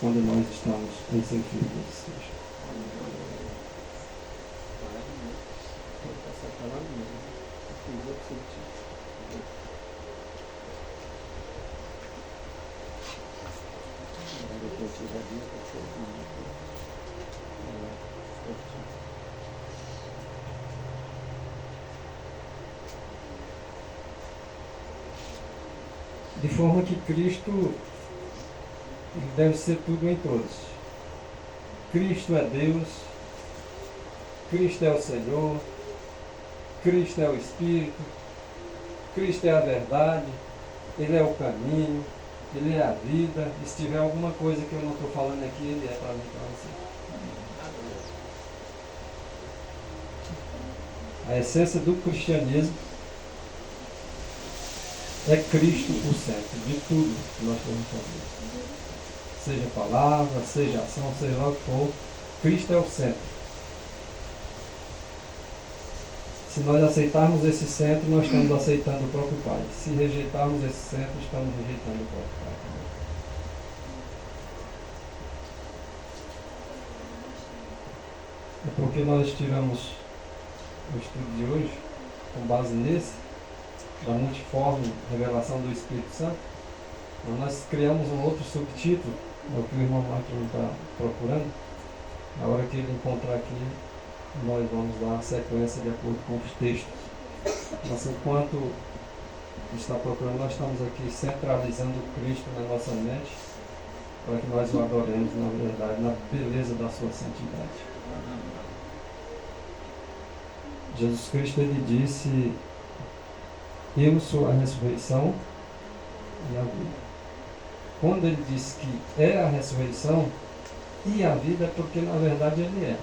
quando nós estamos em sentido desse texto. De forma que Cristo deve ser tudo em todos. Cristo é Deus, Cristo é o Senhor, Cristo é o Espírito, Cristo é a verdade, Ele é o caminho, Ele é a vida. E se tiver alguma coisa que eu não estou falando aqui, Ele é para mim e para você. A essência do cristianismo é Cristo o centro de tudo que nós podemos fazer. Seja palavra, seja ação, seja lá o que for, Cristo é o centro. Se nós aceitarmos esse centro, nós estamos aceitando o próprio Pai. Se rejeitarmos esse centro, estamos rejeitando o próprio Pai. É porque nós tiramos o estudo de hoje, com base nesse, da multiforme revelação do Espírito Santo. Então nós criamos um outro subtítulo, é o que o irmão Martin está procurando. Na hora que ele encontrar aqui, nós vamos dar a sequência de acordo com os textos. Mas enquanto está procurando, nós estamos aqui centralizando Cristo na nossa mente, para que nós o adoremos na verdade, na beleza da sua santidade. Jesus Cristo, ele disse: eu sou a ressurreição e a vida. Quando ele disse que é a ressurreição e a vida, é porque na verdade ele é.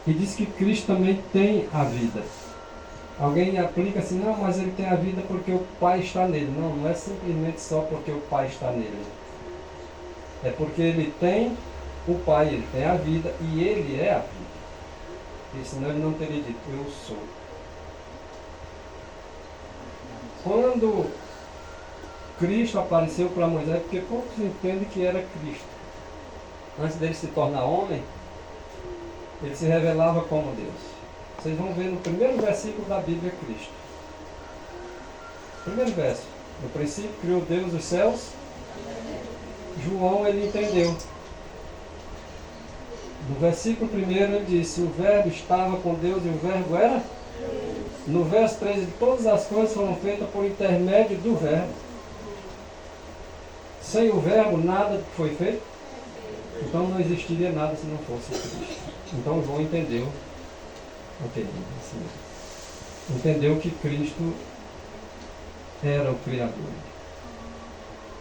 E diz que Cristo também tem a vida. Alguém aplica assim: não, mas ele tem a vida porque o Pai está nele. Não, não é simplesmente só porque o Pai está nele. É porque ele tem o Pai, ele tem a vida e ele é a vida. E senão ele não teria dito: eu sou. Quando Cristo apareceu para Moisés, porque poucos entendem que era Cristo. Antes dele se tornar homem, ele se revelava como Deus. Vocês vão ver no primeiro versículo da Bíblia Cristo. Primeiro verso. No princípio criou Deus os céus. João, ele entendeu. No versículo 1 ele disse: o verbo estava com Deus e o verbo era. No verso 13, todas as coisas foram feitas por intermédio do verbo. Sem o verbo nada foi feito. Então não existiria nada se não fosse Cristo. Então João entendeu. Ok, assim, entendeu que Cristo era o Criador.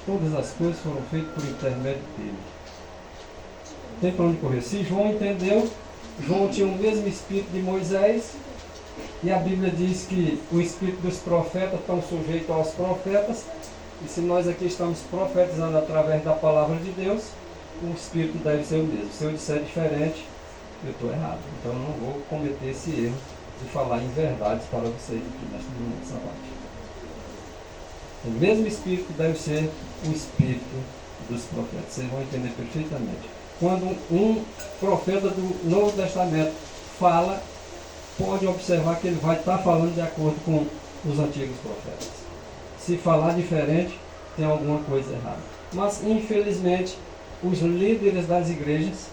Todas as coisas foram feitas por intermédio dele. Tem para onde correr. Se João entendeu, João tinha o mesmo espírito de Moisés. E a Bíblia diz que o espírito dos profetas estão sujeitos aos profetas. E se nós aqui estamos profetizando através da palavra de Deus, o espírito deve ser o mesmo. Se eu disser diferente, eu estou errado. Então eu não vou cometer esse erro de falar em verdades para vocês aqui nesta manhã sabática. O mesmo espírito deve ser o espírito dos profetas. Vocês vão entender perfeitamente. Quando um profeta do Novo Testamento fala, pode observar que ele vai estar falando de acordo com os antigos profetas. Se falar diferente, tem alguma coisa errada. Mas, infelizmente, os líderes das igrejas,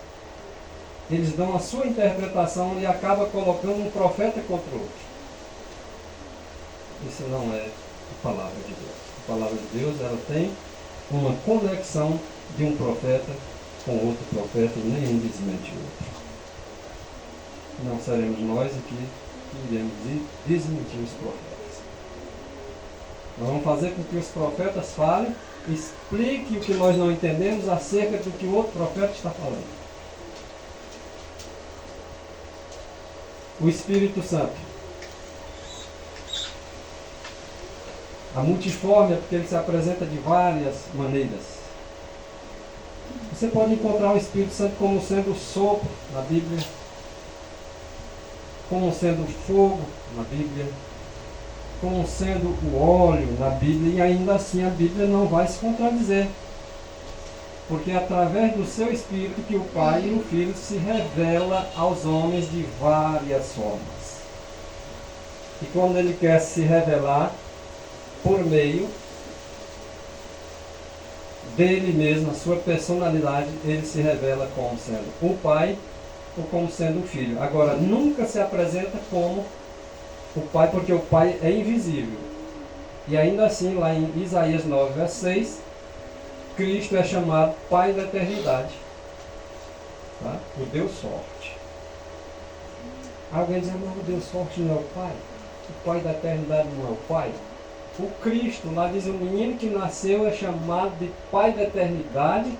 eles dão a sua interpretação e acabam colocando um profeta contra o outro. Isso não é a palavra de Deus. A palavra de Deus, ela tem uma conexão de um profeta com outro profeta e nenhum desmente o outro. Não seremos nós aqui que iremos desmentir os profetas. Nós vamos fazer com que os profetas falem, expliquem o que nós não entendemos acerca do que o outro profeta está falando. O Espírito Santo. A multiforme é porque ele se apresenta de várias maneiras. Você pode encontrar o Espírito Santo como sendo o sopro na Bíblia, como sendo o fogo na Bíblia, como sendo o óleo na Bíblia, e ainda assim a Bíblia não vai se contradizer. porque é através do seu Espírito que o Pai e o Filho se revela aos homens de várias formas. E quando ele quer se revelar por meio dele mesmo, a sua personalidade, ele se revela como sendo o Pai ou como sendo o Filho. Agora, nunca se apresenta como o Pai, porque o Pai é invisível. E ainda assim, lá em Isaías 9, verso 6, Cristo é chamado Pai da eternidade. Tá? O Deus forte. Alguém diz, mas o Deus forte não é o Pai? O Pai da eternidade não é o Pai? O Cristo, lá diz, o menino que nasceu é chamado de Pai da eternidade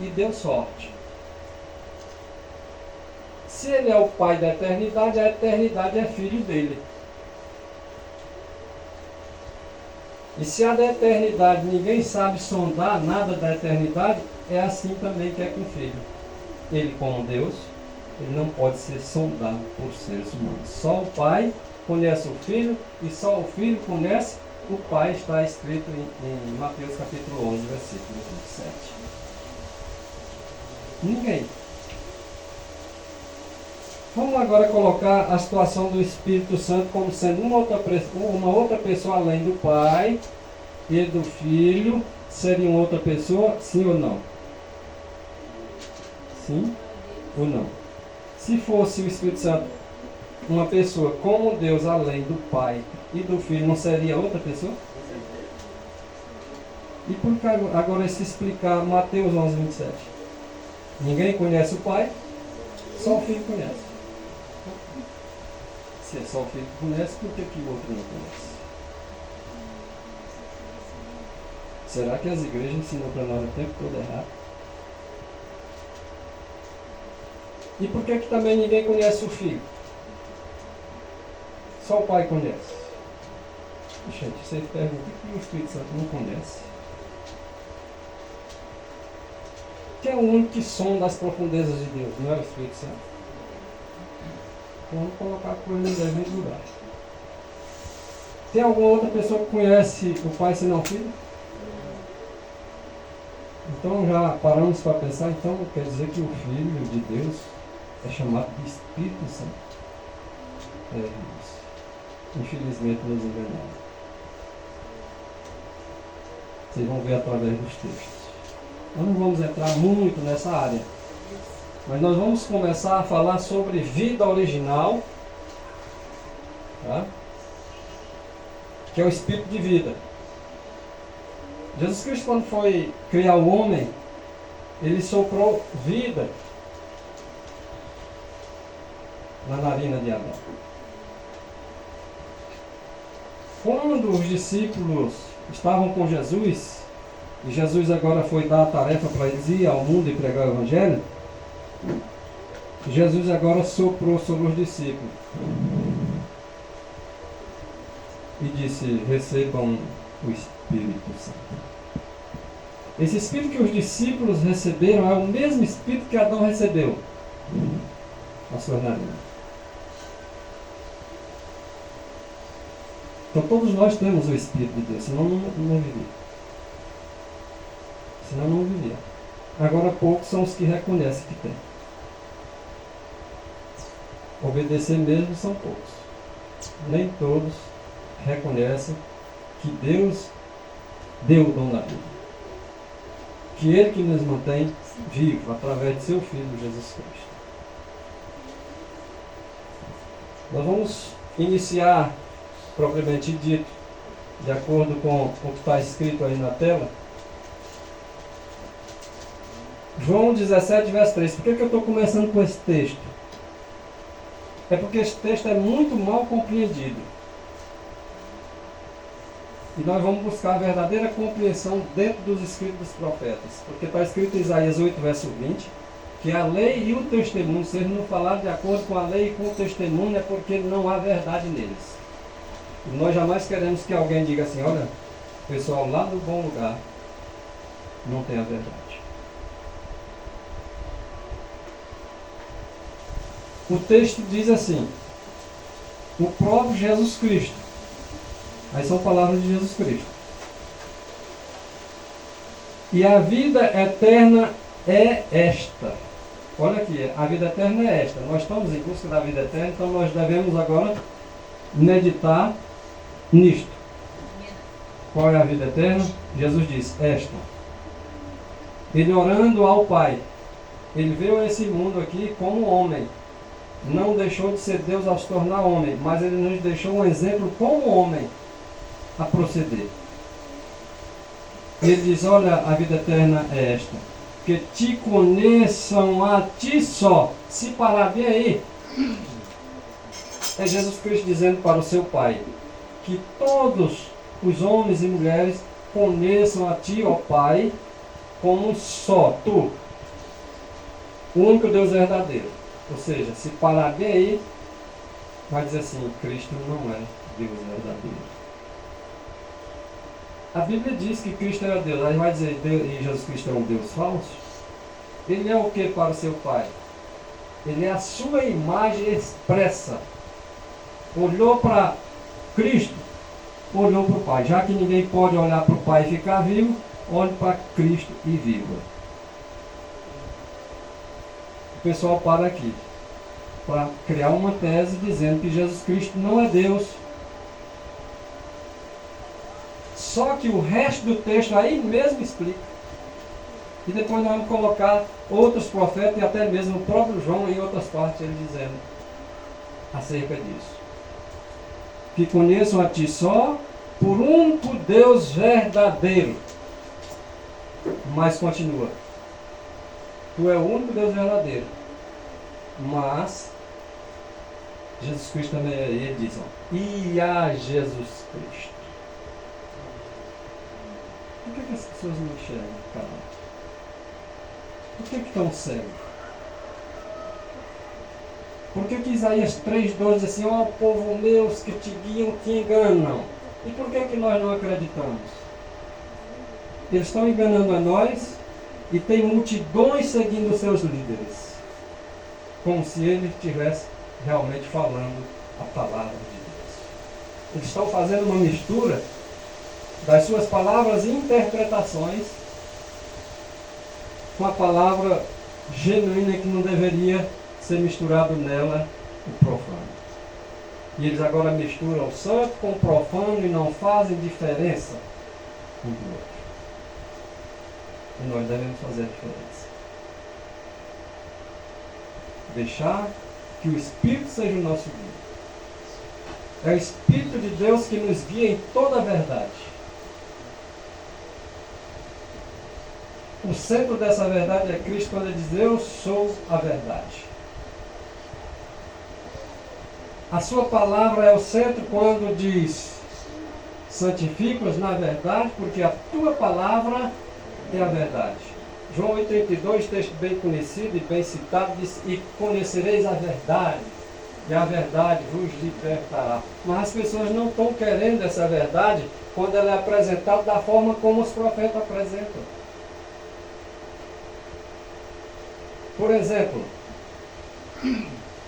e Deus forte. Se ele é o Pai da eternidade, a eternidade é filho dele. E se a da eternidade ninguém sabe sondar nada da eternidade, é assim também que é com o Filho. Ele, como Deus, ele não pode ser sondado por seres humanos. Só o Pai conhece o Filho e só o Filho conhece o Pai. Está escrito em Mateus capítulo 11, versículo 27. Ninguém. Vamos agora colocar a situação do Espírito Santo como sendo uma outra pessoa além do Pai e do Filho. Seria uma outra pessoa, sim ou não? Sim ou não? Se fosse o Espírito Santo uma pessoa como Deus além do Pai e do Filho, não seria outra pessoa? E por que agora se explicar Mateus 11, 27? Ninguém conhece o Pai, só o Filho conhece. Se é só o Filho que conhece, por que o outro não conhece? Será que as igrejas ensinam para nós o tempo todo errado? E por que também ninguém conhece o Filho? Só o Pai conhece. Gente, você pergunta por que o Espírito Santo não conhece? Quem é o único que sonda as profundezas de Deus? Não é o Espírito Santo? Vamos colocar a coisa no devido lugar. Tem alguma outra pessoa que conhece o Pai senão o Filho? Então já paramos para pensar, então quer dizer que o Filho de Deus é chamado de Espírito Santo. É isso. Infelizmente nos enganaram. Vocês vão ver através dos textos. Nós não vamos entrar muito nessa área. Mas nós vamos começar a falar sobre vida original, tá? Que é o Espírito de vida. Jesus Cristo, quando foi criar o homem, ele soprou vida na narina de Adão. Quando os discípulos estavam com Jesus, e Jesus agora foi dar a tarefa para eles ir ao mundo e pregar o Evangelho, Jesus agora soprou sobre os discípulos e disse, recebam o Espírito Santo. Esse Espírito que os discípulos receberam é o mesmo Espírito que Adão recebeu na sua narina. Então todos nós temos o Espírito de Deus, senão não vivia. Senão não vivia. Agora poucos são os que reconhecem que tem. Obedecer mesmo são poucos. Nem todos reconhecem que Deus deu o dom da vida. Que Ele que nos mantém vivos através de seu Filho Jesus Cristo. Nós vamos iniciar, propriamente dito, de acordo com o que está escrito aí na tela. João 17, verso 3. Por que eu estou começando com esse texto? É porque esse texto é muito mal compreendido. E nós vamos buscar a verdadeira compreensão dentro dos escritos dos profetas. Porque está escrito em Isaías 8, verso 20, que a lei e o testemunho, se eles não falarem de acordo com a lei e com o testemunho, é porque não há verdade neles. E nós jamais queremos que alguém diga assim, olha, o pessoal lá do bom lugar não tem a verdade. O texto diz assim, o próprio Jesus Cristo. Aí são palavras de Jesus Cristo. E a vida eterna é esta. Olha aqui, a vida eterna é esta. Nós estamos em busca da vida eterna, então nós devemos agora meditar nisto. Qual é a vida eterna? Jesus diz, esta. Ele orando ao Pai. Ele veio a esse mundo aqui como homem. Não deixou de ser Deus ao se tornar homem, mas ele nos deixou um exemplo como homem a proceder. Ele diz, olha, a vida eterna é esta. Que te conheçam a ti só. Se parar bem aí, é Jesus Cristo dizendo para o seu Pai, que todos os homens e mulheres conheçam a ti, ó Pai, como um só, tu, o único Deus verdadeiro. Ou seja, se parar bem aí, vai dizer assim, Cristo não é Deus verdadeiro. A Bíblia diz que Cristo era Deus, aí vai dizer que Jesus Cristo é um Deus falso? Ele é o que para o seu Pai? Ele é a sua imagem expressa. Olhou para Cristo, olhou para o Pai. Já que ninguém pode olhar para o Pai e ficar vivo, olhe para Cristo e viva. O pessoal para aqui para criar uma tese dizendo que Jesus Cristo não é Deus. Só que o resto do texto aí mesmo explica. E depois nós vamos colocar outros profetas e até mesmo o próprio João em outras partes ele dizendo acerca disso. Que conheçam a ti só por único Deus verdadeiro. Mas continua. Tu é o único Deus verdadeiro. Mas Jesus Cristo também é, ele diz, ó, e a Jesus Cristo. Por que as pessoas não enxergam, cara? Por que estão cegos? Por que Isaías 3,12 diz assim, ó povo meu, os que te guiam te enganam? E por que nós não acreditamos? Eles estão enganando a nós e tem multidões seguindo os seus líderes. Como se ele estivesse realmente falando a palavra de Deus. Eles estão fazendo uma mistura das suas palavras e interpretações com a palavra genuína que não deveria ser misturado nela o profano. E eles agora misturam o santo com o profano e não fazem diferença um do outro. E nós devemos fazer a diferença. Deixar que o Espírito seja o nosso guia. É o Espírito de Deus que nos guia em toda a verdade. O centro dessa verdade é Cristo quando ele diz, eu sou a verdade. A sua palavra é o centro quando diz, santifica-os na verdade, porque a tua palavra é a verdade. João 8,32, texto bem conhecido e bem citado, diz, e conhecereis a verdade, e a verdade vos libertará. Mas as pessoas não estão querendo essa verdade quando ela é apresentada da forma como os profetas apresentam. Por exemplo,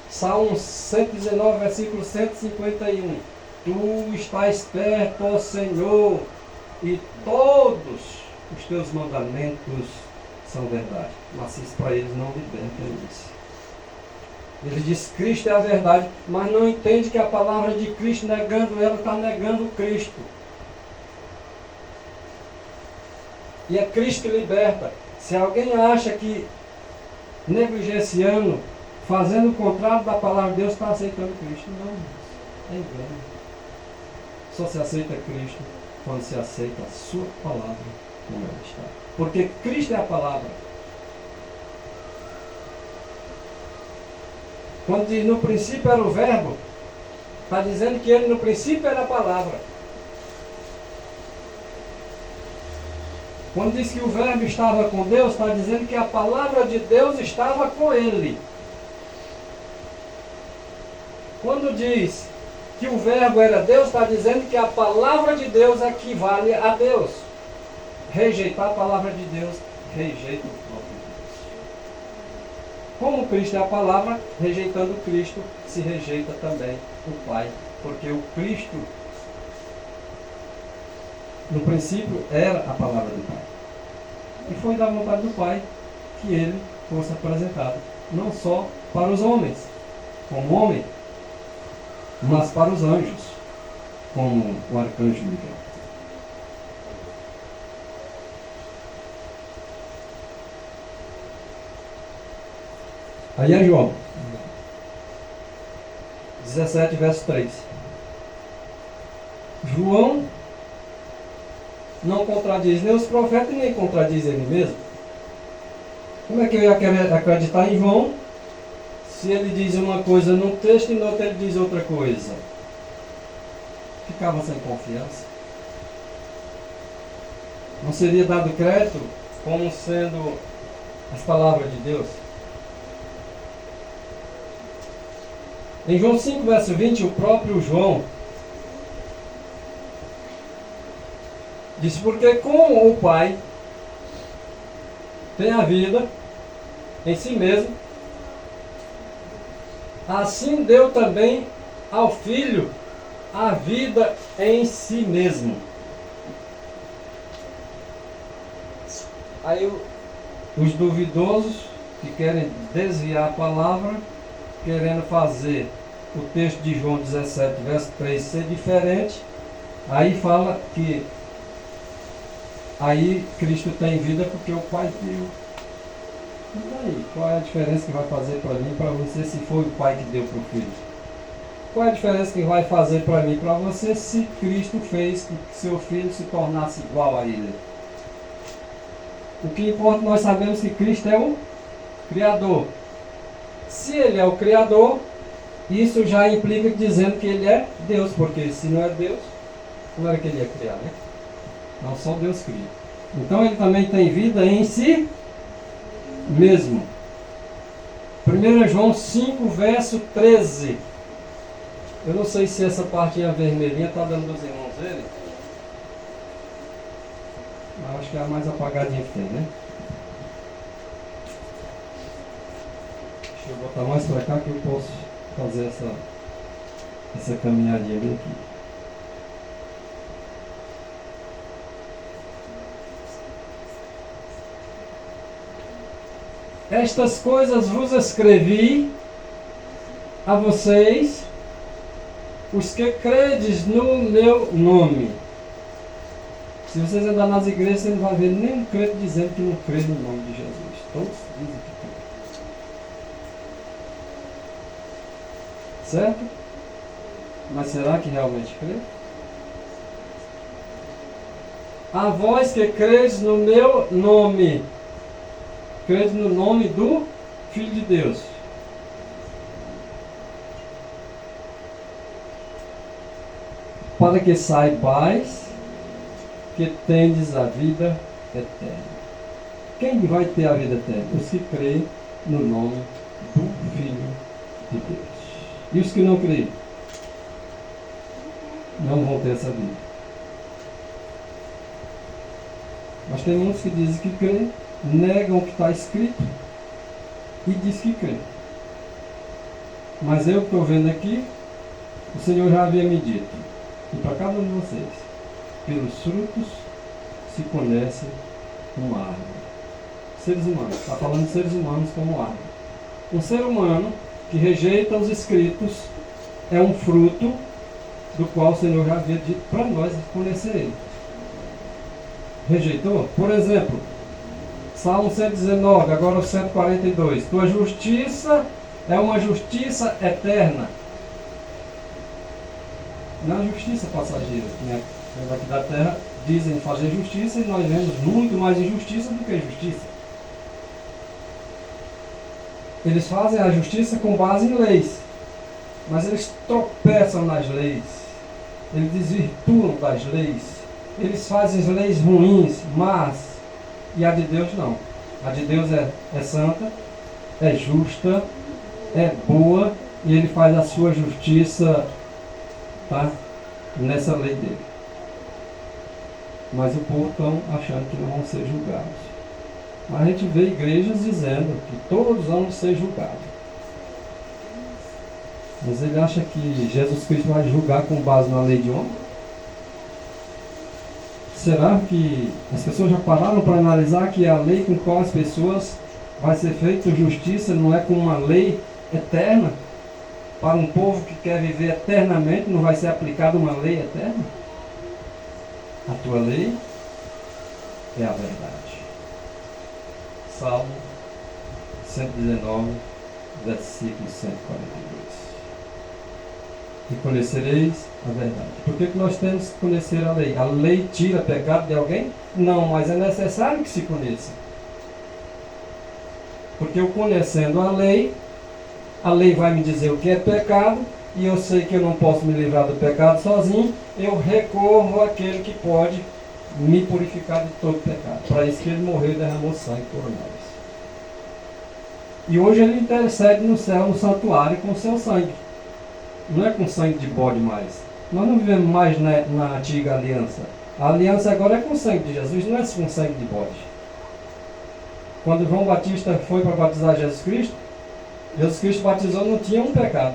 Salmo 119, versículo 151. Tu estás perto, ó Senhor, e todos os teus mandamentos são verdade. Mas isso para eles não liberta isso. Ele diz Cristo é a verdade, mas não entende que a palavra de Cristo, negando ela, está negando Cristo. E é Cristo que liberta. Se alguém acha que negligenciando, fazendo o contrário da palavra de Deus, está aceitando Cristo. Não, é engano. Só se aceita Cristo quando se aceita a sua palavra como ela está. Porque Cristo é a palavra. Quando diz no princípio era o verbo, está dizendo que ele no princípio era a palavra. Quando diz que o verbo estava com Deus, está dizendo que a palavra de Deus estava com ele. Quando diz que o verbo era Deus, está dizendo que a palavra de Deus equivale a Deus. Rejeitar a palavra de Deus, rejeita o próprio Deus. Como Cristo é a palavra, rejeitando Cristo, se rejeita também o Pai. Porque o Cristo, no princípio, era a palavra do Pai. E foi da vontade do Pai que ele fosse apresentado, não só para os homens, como homem, mas para os anjos, como o arcanjo Miguel. Aí é João 17, verso 3. João não contradiz nem os profetas, nem contradiz ele mesmo. Como é que eu ia querer acreditar em João se ele diz uma coisa num texto e no outro ele diz outra coisa? Ficava sem confiança. Não seria dado crédito como sendo as palavras de Deus? Em João 5, verso 20, o próprio João diz: porque como o Pai tem a vida em si mesmo, assim deu também ao Filho a vida em si mesmo. Aí os duvidosos que querem desviar a palavra, querendo fazer o texto de João 17, verso 3 ser diferente, aí fala que aí Cristo tem vida porque o Pai deu. E daí? Qual é a diferença que vai fazer para mim e para você se foi o Pai que deu para o Filho? Qual é a diferença que vai fazer para mim e para você se Cristo fez que seu Filho se tornasse igual a Ele? O que importa, nós sabemos que Cristo é o Criador. Se Ele é o Criador, isso já implica dizendo que Ele é Deus, porque se não é Deus, como era que Ele ia criar, né? Não, só Deus cria. Então Ele também tem vida em si mesmo. 1 João 5, verso 13. Eu não sei se essa partinha vermelhinha está dando dos irmãos dele. Mas acho que é a mais apagadinha que tem, né? Deixa eu botar mais para cá que eu posso fazer essa caminhadinha bem aqui. Estas coisas vos escrevi a vocês, os que credes no meu nome. Se vocês andar nas igrejas, você não vai ver nenhum crente dizendo que não crê no nome de Jesus. Todos dizem que crê. Certo? Mas será que realmente crê? A vós que credes no meu nome. Credes no nome do Filho de Deus. Para que saibais que tendes a vida eterna. Quem vai ter a vida eterna? Os que creem no nome do Filho de Deus. E os que não creem? Não vão ter essa vida. Mas tem muitos que dizem que creem, negam o que está escrito e diz que crê. Mas eu que estou vendo aqui, o Senhor já havia me dito, e para cada um de vocês, pelos frutos se conhece uma árvore. Seres humanos, está falando de seres humanos como árvore. Um ser humano que rejeita os escritos é um fruto do qual o Senhor já havia dito para nós conhecer ele. Rejeitou? Por exemplo, Salmo 119, agora o 142. Tua justiça é uma justiça eterna. Não é justiça passageira, né? Aqui da terra dizem fazer justiça e nós vemos muito mais injustiça do que justiça. Eles fazem a justiça com base em leis, mas eles tropeçam nas leis, eles desvirtuam das leis, eles fazem as leis ruins, más, e a de Deus não. A de Deus é santa, é justa, é boa, e ele faz a sua justiça, tá, nessa lei dele. Mas o povo estão achando que não vão ser julgados. Mas a gente vê igrejas dizendo que todos vão ser julgados. Mas ele acha que Jesus Cristo vai julgar com base na lei de homem? Será que as pessoas já pararam para analisar que a lei com qual as pessoas vai ser feita justiça não é como uma lei eterna? Para um povo que quer viver eternamente, não vai ser aplicada uma lei eterna? A tua lei é a verdade. Salmo 119, versículo 142. E conhecereis a verdade. Por que nós temos que conhecer a lei? A lei tira pecado de alguém? Não, mas é necessário que se conheça. Porque eu conhecendo a lei vai me dizer o que é pecado, e eu sei que eu não posso me livrar do pecado sozinho, eu recorro àquele que pode me purificar de todo pecado. Para isso que ele morreu e derramou sangue por nós. E hoje ele intercede no céu, no santuário, com o seu sangue. Não é com sangue de bode mais. Nós não vivemos mais na antiga aliança. A aliança agora é com o sangue de Jesus, não é com sangue de bode. Quando João Batista foi para batizar Jesus Cristo batizou, não tinha um pecado.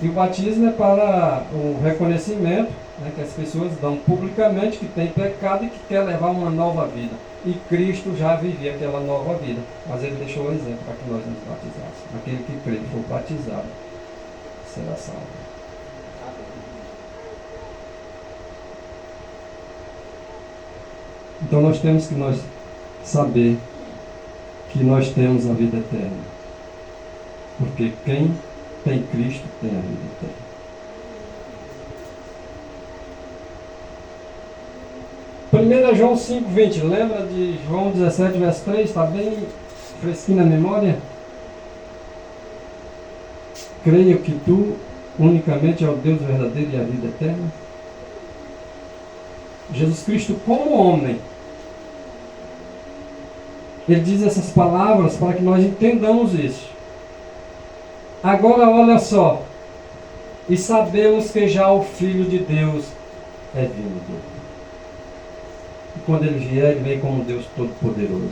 E o batismo é para o reconhecimento, né, que as pessoas dão publicamente que tem pecado e que quer levar uma nova vida. E Cristo já vivia aquela nova vida. Mas ele deixou o exemplo para que nós nos batizássemos. Aquele que crê e for batizado será salvo. Então nós temos que saber que nós temos a vida eterna. Porque quem tem Cristo tem a vida eterna. 1 João 5,20. Lembra de João 17, verso 3? Está bem fresquinho na memória? Creio que tu unicamente é o Deus verdadeiro e a vida eterna. Jesus Cristo, como homem, ele diz essas palavras para que nós entendamos isso. Agora olha só. E sabemos que já o Filho de Deus é vindo. E quando ele vier, ele vem como Deus Todo-Poderoso.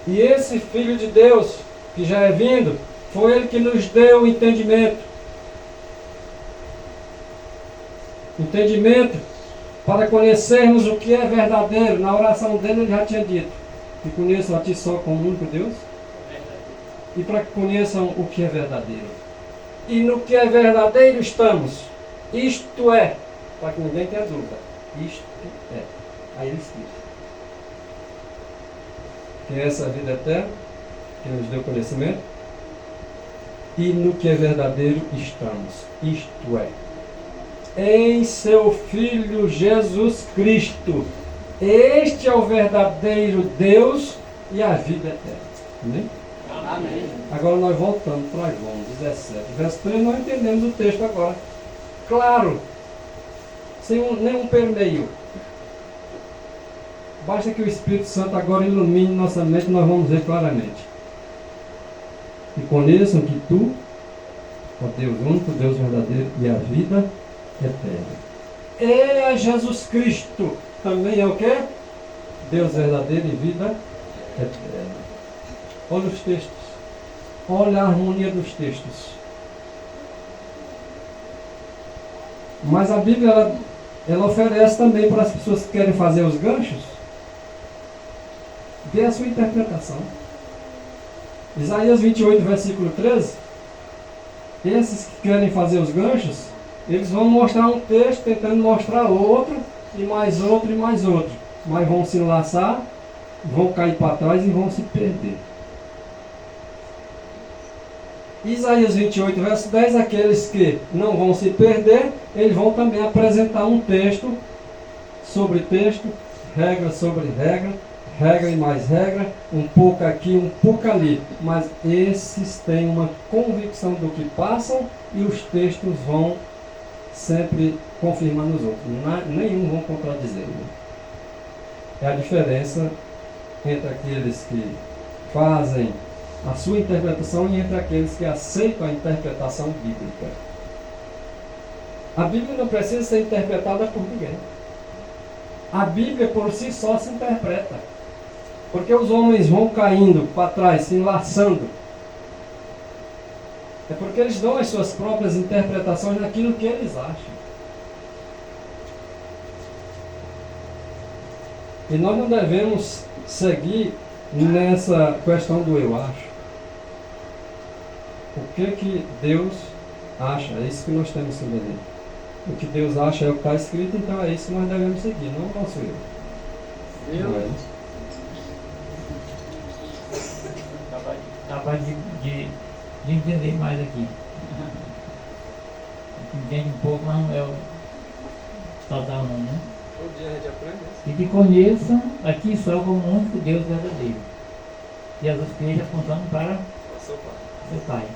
E esse Filho de Deus, que já é vindo, foi ele que nos deu o entendimento. Entendimento para conhecermos o que é verdadeiro. Na oração dele ele já tinha dito: que conheçam a ti só como único Deus. E para que conheçam o que é verdadeiro. E no que é verdadeiro estamos. Isto é, para que ninguém tenha dúvida. Isto é. Aí ele explica. Que é essa vida eterna, que nos deu conhecimento. E no que é verdadeiro estamos. Isto é, em seu Filho Jesus Cristo. Este é o verdadeiro Deus e a vida eterna. Amém? Amém. Agora nós voltamos para João 17, verso 3, nós entendemos o texto agora. Claro, sem nenhum permeio. Basta que o Espírito Santo agora ilumine nossa mente e nós vamos ver claramente. E conheçam que tu, ó Deus único, Deus verdadeiro e a vida eterna. É Jesus Cristo. Também é o quê? Deus verdadeiro e vida eterna. Olha os textos. Olha a harmonia dos textos. Mas a Bíblia, ela oferece também para as pessoas que querem fazer os ganchos, dê a sua interpretação. Isaías 28, versículo 13. Esses que querem fazer os ganchos, eles vão mostrar um texto, tentando mostrar outro, e mais outro, e mais outro. Mas vão se enlaçar, vão cair para trás e vão se perder. Isaías 28, verso 10, aqueles que não vão se perder, eles vão também apresentar um texto sobre texto, regra sobre regra, regra e mais regra, um pouco aqui, um pouco ali. Mas esses têm uma convicção do que passam e os textos vão sempre confirmando os outros. Nenhum vão contradizer. É a diferença entre aqueles que fazem a sua interpretação e entre aqueles que aceitam a interpretação bíblica. A Bíblia não precisa ser interpretada por ninguém. A Bíblia por si só se interpreta. Porque os homens vão caindo para trás, se enlaçando. É porque eles dão as suas próprias interpretações naquilo que eles acham. E nós não devemos seguir nessa questão do eu acho. O que Deus acha? É isso que nós temos que entender. O que Deus acha é o que está escrito, então é isso que nós devemos seguir, não o nosso eu. Não é isso? Capaz de entender mais aqui. Entende um pouco, mas não é o total não, né? Todo dia a gente aprende isso. E que conheçam aqui só como o único Deus verdadeiro. Jesus Cristo apontando para Seu pai. seu Pai.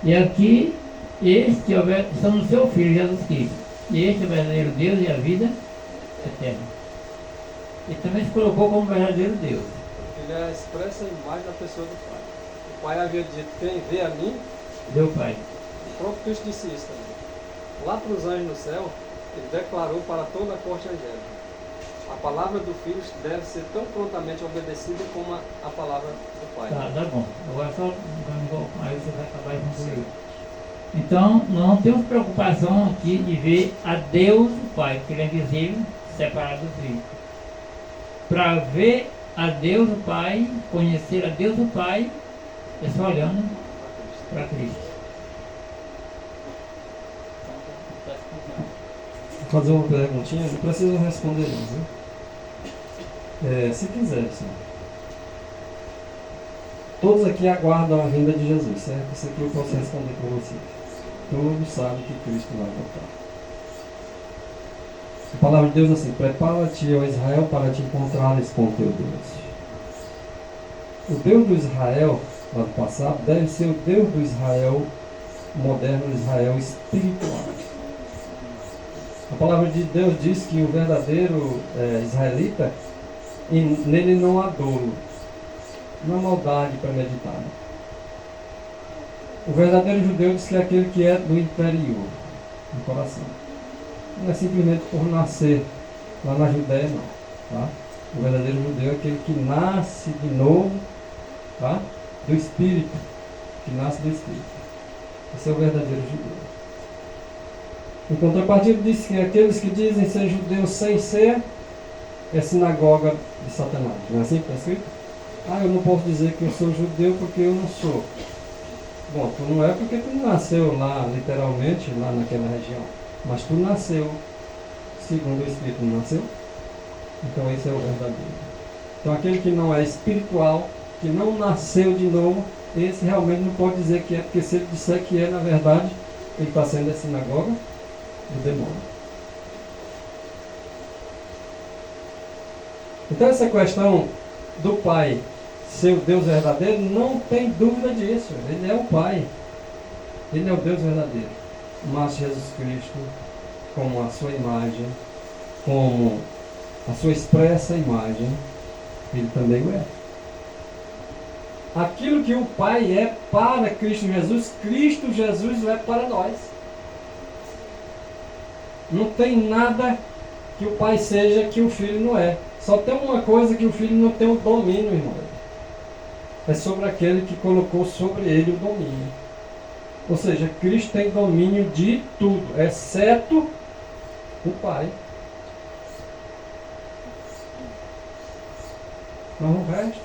E aqui, estão no seu Filho Jesus Cristo. E este é o verdadeiro Deus e a vida eterna. Ele também se colocou como verdadeiro Deus. Ele é a expressa imagem da pessoa do Pai. O Pai havia dito, quem vê a mim, Deu Pai. o próprio Cristo disse isso também. Lá para os anjos no céu, ele declarou para toda a corte angélica. A palavra do Filho deve ser tão prontamente obedecida como a palavra do Pai. Tá bom. Agora só aí você vai acabar de concluir. Então, não temos preocupação aqui de ver a Deus o Pai, porque ele é visível, separado do Filho. Para ver a Deus o Pai, conhecer a Deus o Pai, é só olhando para Cristo. Vou fazer uma perguntinha, não precisa responder não, viu? Se quiser, sim. Todos aqui aguardam a vinda de Jesus, certo? Isso aqui eu posso responder por vocês. Todos sabem que Cristo vai voltar. A palavra de Deus é assim: prepara-te, ó Israel, para te encontrares com o teu Deus. O Deus do Israel, lá do passado, deve ser o Deus do Israel moderno, o Israel espiritual. A palavra de Deus diz que o verdadeiro israelita, e nele não há dolo, não há maldade premeditada. O verdadeiro judeu diz que é aquele que é do interior, do coração. Não é simplesmente por nascer lá na Judéia, não. Tá? O verdadeiro judeu é aquele que nasce de novo, tá? Do Espírito, que nasce do Espírito. Esse é o verdadeiro judeu. Em contrapartida, diz que aqueles que dizem ser judeus sem ser, é sinagoga de Satanás. Não é assim que está escrito? Eu não posso dizer que eu sou judeu porque eu não sou. Bom, tu não é porque tu não nasceu lá, literalmente, lá naquela região. Mas tu nasceu, segundo o Espírito, não nasceu? Então esse é o verdadeiro. Então aquele que não é espiritual, que não nasceu de novo, esse realmente não pode dizer que é, porque se ele disser que é, na verdade, ele está sendo a sinagoga do demônio. Então essa questão do Pai ser o Deus verdadeiro, não tem dúvida disso. Ele é o Pai. Ele é o Deus verdadeiro. Mas Jesus Cristo, como a sua imagem, como a sua expressa imagem, ele também o é. Aquilo que o Pai é para Cristo Jesus é para nós. Não tem nada que o Pai seja que o Filho não é. Só tem uma coisa que o Filho não tem o domínio, irmão. É sobre aquele que colocou sobre ele o domínio. Ou seja, Cristo tem domínio de tudo, exceto o Pai. Mas o resto,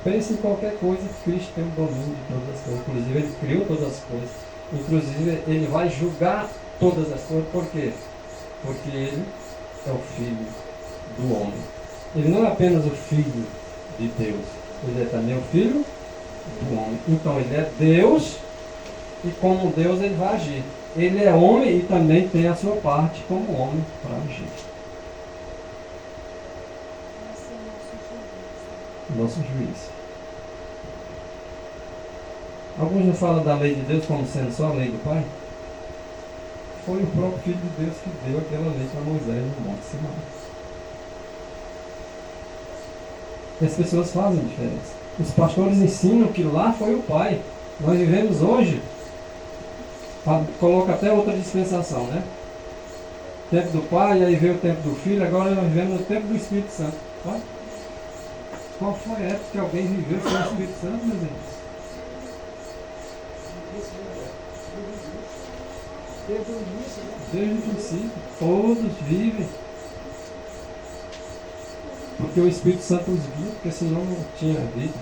pense em qualquer coisa, Cristo tem o domínio de todas as coisas. Inclusive, ele criou todas as coisas. Inclusive, ele vai julgar todas as coisas. Por quê? Porque ele é o Filho do homem. Ele não é apenas o Filho de Deus, ele é também o Filho do homem. Então ele é Deus e como Deus ele vai agir. Ele é homem e também tem a sua parte como homem para agir. Nosso juiz. Alguns não falam da lei de Deus como sendo só a lei do Pai? Foi o próprio Filho de Deus que deu aquela lei para Moisés no Monte Sinai. E as pessoas fazem diferença. Os pastores ensinam que lá foi o Pai. Nós vivemos hoje, coloca até outra dispensação, né? Tempo do Pai, aí veio o tempo do Filho, agora nós vivemos no tempo do Espírito Santo. Tá? Qual foi a época que alguém viveu sem o Espírito Santo, meus irmãos? Desde o princípio, todos vivem. Porque o Espírito Santo os viu, porque senão não tinha vida.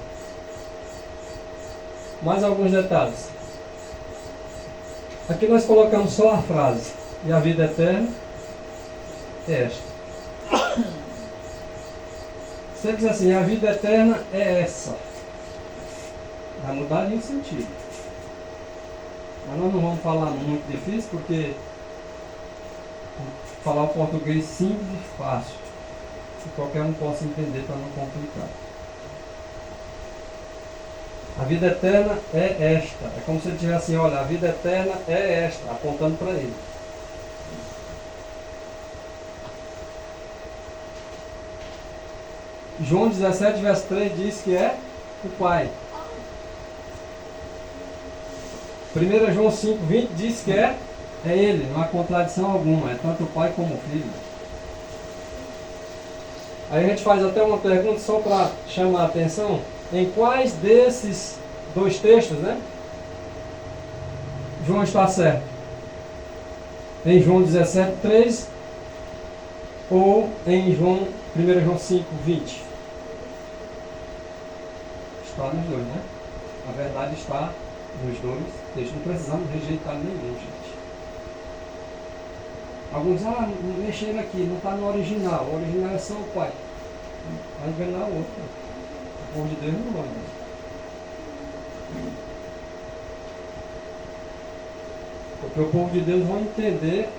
Mais alguns detalhes. Aqui nós colocamos só a frase. E a vida eterna é esta. Você diz assim, a vida eterna é essa. Vai mudar de sentido. Mas nós não vamos falar muito difícil, porque falar o português simples e fácil, que qualquer um possa entender para não complicar. A vida eterna é esta. É como se ele tivesse assim, olha, a vida eterna é esta, apontando para ele. João 17, verso 3 diz que é o Pai. 1 João 5, 20 diz que é Ele, não há contradição alguma, é tanto o Pai como o Filho. Aí a gente faz até uma pergunta só para chamar a atenção. Em quais desses dois textos, né? João está certo? Em João 17, 3 ou em 1 João 5, 20? Está nos dois, né? A verdade está nos dois textos. Não precisamos rejeitar nenhum, gente. Alguns, mexendo aqui, não está no original. O original é só o Pai. Vai enganar o outro. O povo de Deus não vai. Porque o povo de Deus vai entender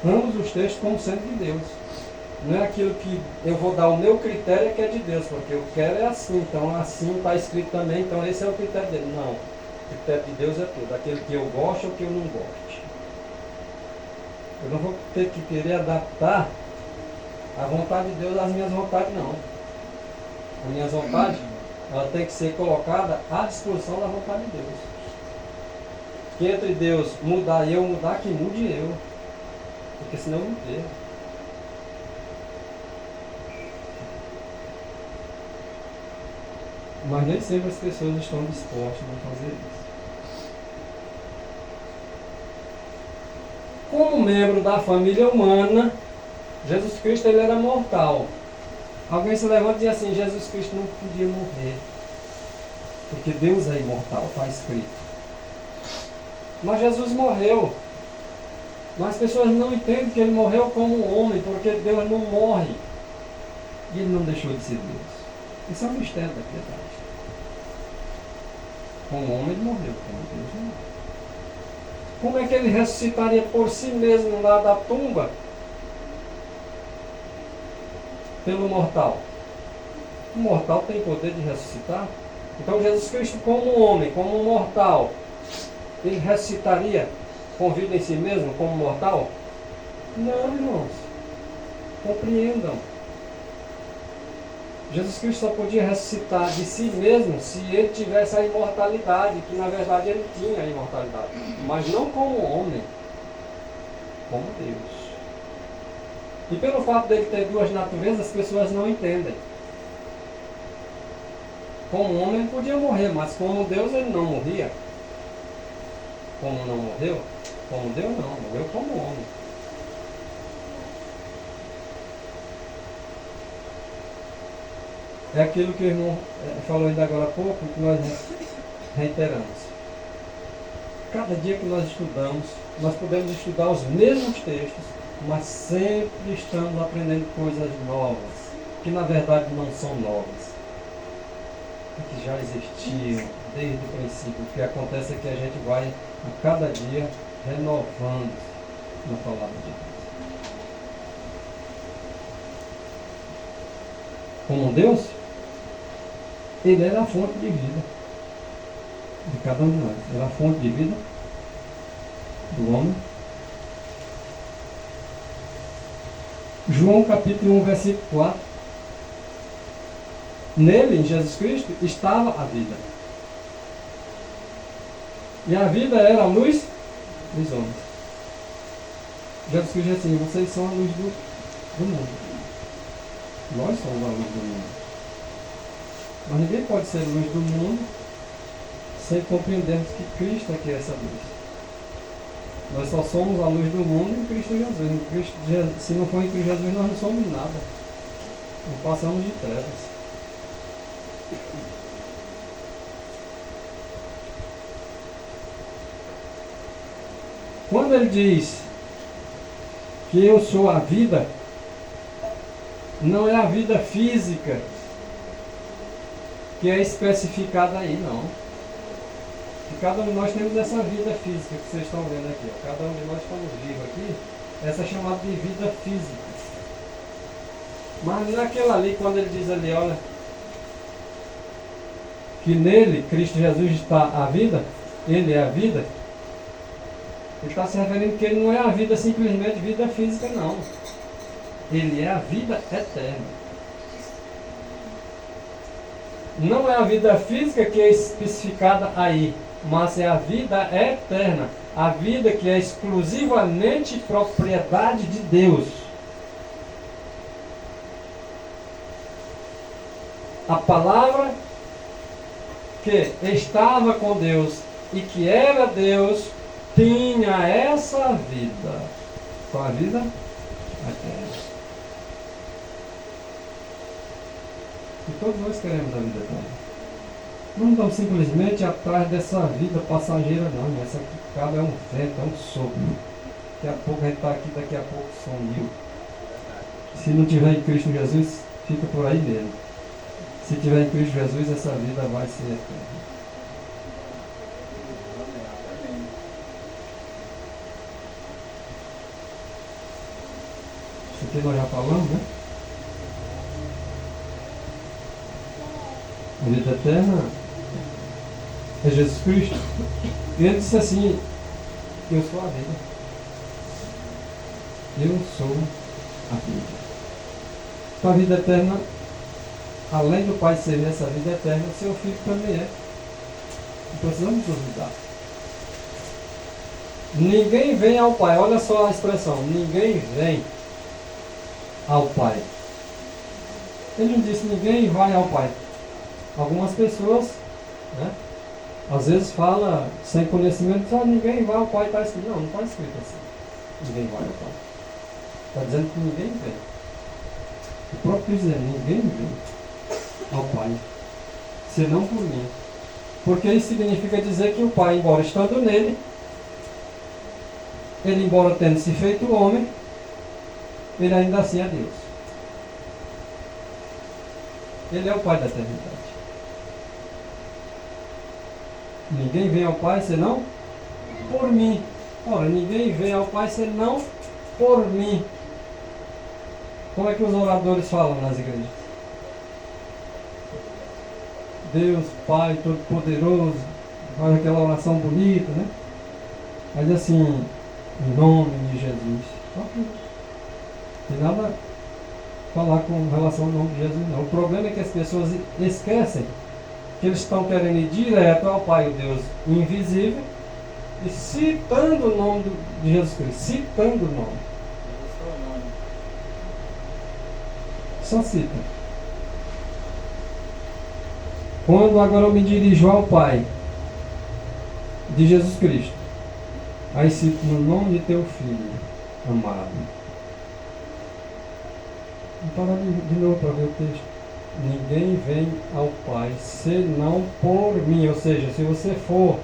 ambos os textos como sendo de Deus. Não é aquilo que eu vou dar o meu critério que é de Deus, porque eu quero é assim, então assim está escrito também, então esse é o critério dele. Não, o critério de Deus é tudo, aquele que eu gosto ou que eu não gosto. Eu não vou ter que querer adaptar a vontade de Deus às minhas vontades, não. As minhas vontades, ela tem que ser colocada à disposição da vontade de Deus. Que entre Deus mudar e eu mudar, que mude eu. Porque senão eu não perco. Mas nem sempre as pessoas estão dispostas a fazer isso. Como membro da família humana, Jesus Cristo ele era mortal. Alguém se levanta e diz assim, Jesus Cristo não podia morrer. Porque Deus é imortal, está escrito. Mas Jesus morreu. Mas as pessoas não entendem que ele morreu como homem, porque Deus não morre. E ele não deixou de ser Deus. Isso é um mistério da piedade. Como homem ele morreu, como Deus não morreu. Como é que ele ressuscitaria por si mesmo lá da tumba? Pelo mortal. O mortal tem poder de ressuscitar? Então Jesus Cristo como homem, como mortal, ele ressuscitaria com vida em si mesmo, como mortal? Não, irmãos. Compreendam. Jesus Cristo só podia ressuscitar de si mesmo se ele tivesse a imortalidade, que na verdade ele tinha a imortalidade. Mas não como homem, como Deus. E pelo fato dele ter duas naturezas, as pessoas não entendem. Como homem ele podia morrer, mas como Deus ele não morria. Como não morreu, como Deus não, morreu como homem. É aquilo que o irmão falou ainda agora há pouco, que nós reiteramos. Cada dia que nós estudamos, nós podemos estudar os mesmos textos, mas sempre estamos aprendendo coisas novas, que na verdade não são novas, que já existiam desde o princípio. O que acontece é que a gente vai a cada dia renovando na palavra de Deus. Como Deus, ele era a fonte de vida de cada um de nós. Era a fonte de vida do homem. João capítulo 1, versículo 4. Nele, em Jesus Cristo, estava a vida. E a vida era a luz dos homens. Jesus Cristo diz assim, vocês são a luz do mundo. Nós somos a luz do mundo. Mas ninguém pode ser luz do mundo sem compreendermos que Cristo é que é essa luz. Nós só somos a luz do mundo em Cristo Jesus. Se não for em Cristo Jesus, nós não somos nada. Não passamos de trevas. Quando ele diz que eu sou a vida, não é a vida física que é especificada aí, não. Que cada um de nós temos essa vida física que vocês estão vendo aqui. Ó. Cada um de nós estamos vivos aqui. Essa é chamada de vida física. Mas naquela ali, quando ele diz ali, olha, que nele, Cristo Jesus está a vida, ele é a vida, ele está se referindo que ele não é a vida simplesmente vida física, não. Ele é a vida eterna. Não é a vida física que é especificada aí, mas é a vida eterna. A vida que é exclusivamente propriedade de Deus. A palavra que estava com Deus e que era Deus, tinha essa vida. Qual a vida? Eterna. E todos nós queremos a vida eterna. Não estamos simplesmente atrás dessa vida passageira, não. Essa aqui cada é um vento, é um sopro. Daqui a pouco a gente está aqui, daqui a pouco sumiu. Se não tiver em Cristo Jesus, fica por aí mesmo. Se tiver em Cristo Jesus, essa vida vai ser eterna. Isso aqui nós já falamos, né? A vida eterna é Jesus Cristo. E ele disse assim: eu sou a vida. Eu sou a vida. Então a vida eterna, além do Pai ser essa vida eterna, o seu Filho também é. Não precisamos duvidar. Ninguém vem ao Pai. Olha só a expressão: ninguém vem ao Pai. Ele não disse ninguém vai ao Pai. Algumas pessoas, né, às vezes fala sem conhecimento, só ninguém vai ao Pai, está escrito. Não, não está escrito assim. Ninguém vai ao Pai. Está dizendo que ninguém vem. O próprio diz, ninguém vem ao Pai, senão por mim. Porque isso significa dizer que o Pai, embora estando nele, ele, embora tendo se feito homem, ele ainda assim é Deus. Ele é o Pai da eternidade. Ninguém vem ao Pai senão por mim. Ora, ninguém vem ao Pai senão por mim. Como é que os oradores falam nas igrejas? Deus, Pai Todo-Poderoso, faz aquela oração bonita, né? Mas assim, em nome de Jesus. Não tem nada a falar com relação ao nome de Jesus, não. O problema é que as pessoas esquecem que eles estão querendo ir direto ao Pai, o Deus invisível, e citando o nome de Jesus Cristo. Citando o nome. Só cita. Quando agora eu me dirijo ao Pai de Jesus Cristo, aí cito no nome de teu Filho amado. Vou parar de novo para ver o texto. Ninguém vem ao Pai senão por mim. Ou seja, se você for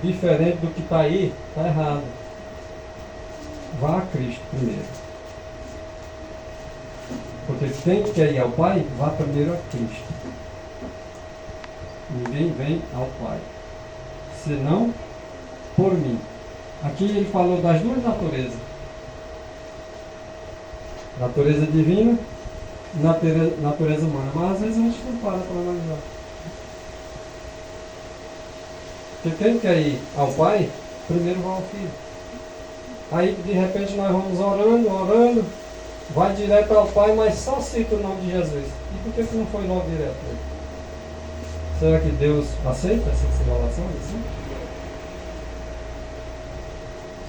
diferente do que está aí, está errado. Vá a Cristo primeiro. Porque quem quer ir ao Pai, vá primeiro a Cristo. Ninguém vem ao Pai senão por mim. Aqui ele falou das duas naturezas. Natureza divina, natureza humana. Mas às vezes a gente não para analisar. Porque quem quer ir ao Pai, primeiro vai ao Filho. Aí de repente nós vamos orando, vai direto ao Pai, mas só cita o nome de Jesus. E por que não foi logo direto? Será que Deus aceita essa relação assim?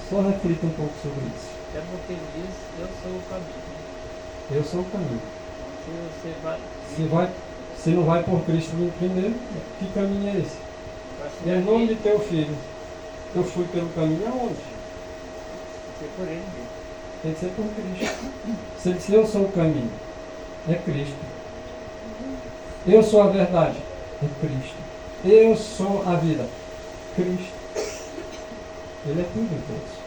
Só reflita um pouco sobre isso. É porque ele diz, eu sou o caminho. Eu sou o caminho. Se você vai... Se não vai por Cristo primeiro, que caminho é esse? É em nome de teu Filho. Eu fui pelo caminho aonde? ser por ele mesmo. Tem que ser por Cristo. Se ele diz, eu sou o caminho, é Cristo. Eu sou a verdade, é Cristo. Eu sou a vida, Cristo. Ele é tudo em todos.